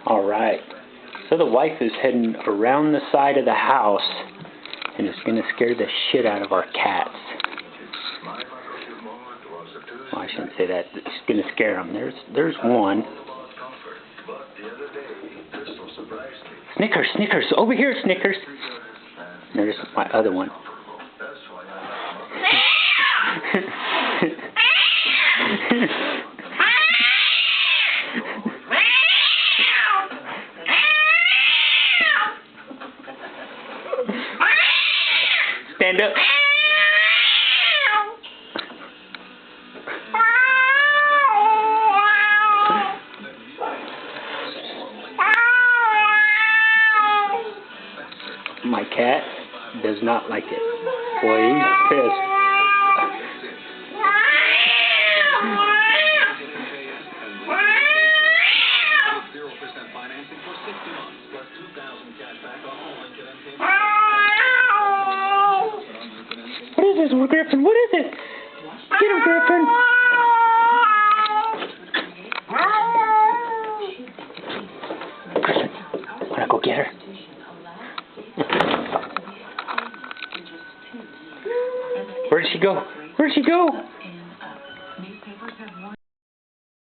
Alright, so the wife is heading around the side of the house and is going to scare the shit out of our cats. Well, I shouldn't say that. It's going to scare them. There's one. Snickers, Snickers, over here, Snickers. And there's my other one. Stand up. My cat does not like it. Boy, he's pissed. What is this, Griffin? What is it? Get him, Griffin. Griffin, wanna go get her? Where'd she go? Where'd she go?